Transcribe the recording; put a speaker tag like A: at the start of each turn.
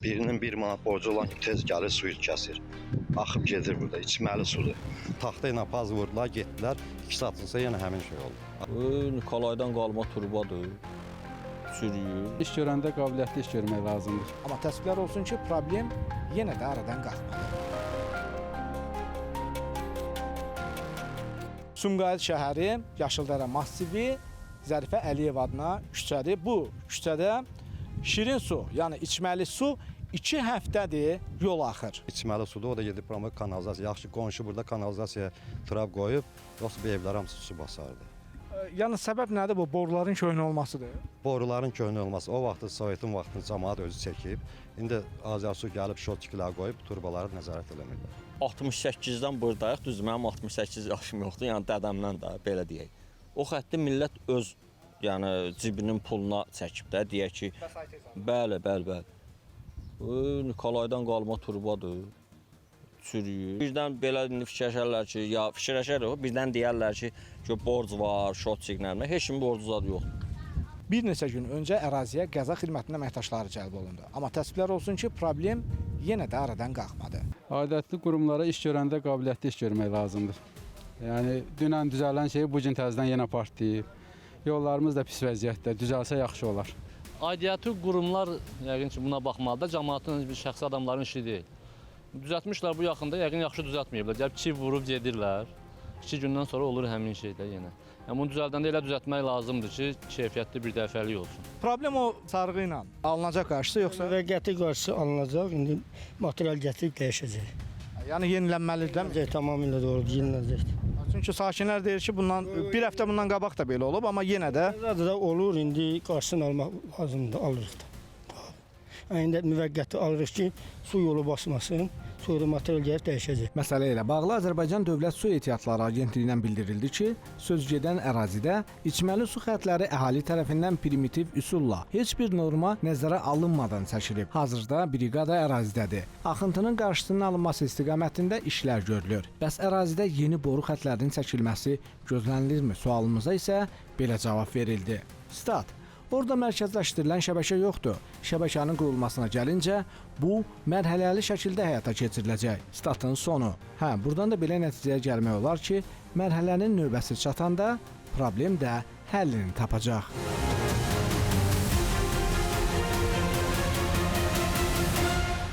A: Birinin 1 manat borcu olan tez gəlir suyu kəsir. Axıb gedir burada, içməli sudur. Taxta ilə paz vurdular, getdilər. 2 saat sonra yenə həmin şey oldu.
B: Nikolaydan qalma turbadır. Sürüyür.
C: İş görəndə qabiliyyətli iş görmək lazımdır.
D: Amma təəssüflər olsun ki, problem yenə də aradan qalxmadı. Sumqayıt şəhəri, Yaşıldərə massivi, Zərifə Əliyev adına küçədir. Bu küçədə şirin su, yəni içməli su 2 həftədir yol axır.
A: İçməli sudur, o da gedib buramı kanalizasiya. Yaxşı qonşu burada kanalizasiya trap qoyub, yoxsa bu evlər hamısı su basardı.
D: Yəni səbəb nədir bu? Boruların köhnə olmasıdır.
A: Boruların köhnə olması, o vaxtı Sovetin vaxtında cəmaət özü çəkib. İndi Azərsu gəlib şotçiklər qoyub turbaları nəzarət eləmirlər.
B: 68-dən buradayıq, düz mənim 68 yaşım yoxdur, yəni dədəmdən də belə deyək. O xətti millət öz cibinin puluna çəkib də, deyək ki, bəli. Nikolaydan qalma turbadır, sürüyür. Birdən belə fikirləşərlər ki, birdən deyərlər ki, borc var, şot siqnalına, heç kimin borcu zad yoxdur.
D: Bir neçə gün öncə əraziyə qəza xidmətinin əməkdaşları cəlb olundu. Amma təəssüflər olsun ki, problem yenə də aradan qalxmadı.
C: Adətli qurumlara iş görəndə qabiliyyətli iş görmək lazımdır. Yəni dünən düzələn şey bu gün təzədən yenə partlayıb. Yollarımız da pis vəziyyətdə, düzəlsə yaxşı olar.
E: Aidiyyatı qurumlar yəqin ki, buna baxmalıdır. Cəmaatın şəxsi adamların işi deyil. Düzəltmişlər bu yaxında, yəqin yaxşı düzəltməyiblər. Gəlib 2 vurub gedirlər. 2 gündən sonra olur həmin şeydə yenə. Yəni bunu düzəldəndə elə düzəltmək lazımdır ki, keyfiyyətli bir dəfəlik olsun.
D: Problem o sarğı ilə alınacaq qarşısı yoxsa?
F: Müvəqqəti qarşısı alınacaq, indi material gətirib dəyişəcək.
D: Yəni yenilənməlidir.
F: Tamamilə doğrudur, yenilənəcəkdir.
D: Çünki sakinlər deyir ki, bir həftə bundan qabaq da belə olub, amma yenə də
F: da olur, indi qarşısını almaq lazımdır, alırıq da. İndi müvəqqəti alırıq ki, su yolu basmasın, sonra material gəlib dəyişəcək.
D: Məsələ ilə bağlı Azərbaycan Dövlət Su Ehtiyatları Agentliyindən bildirildi ki, sözgedən ərazidə içməli su xəttləri əhali tərəfindən primitiv üsulla heç bir norma nəzərə alınmadan çəkilib. Hazırda briqada ərazidədir. Axıntının qarşısının alınması istiqamətində işlər görülür. Bəs ərazidə yeni boru xəttlərinin çəkilməsi gözlənilirmi? Sualımıza isə belə cavab verildi. Stat. Orada mərkəzləşdirilən şəbəkə yoxdur. Şəbəkənin qurulmasına gəlincə, bu mərhələli şəkildə həyata keçiriləcək. Statın sonu. Buradan da belə nəticəyə gəlmək olar ki, mərhələnin növbəsi çatanda problem də həllini tapacaq.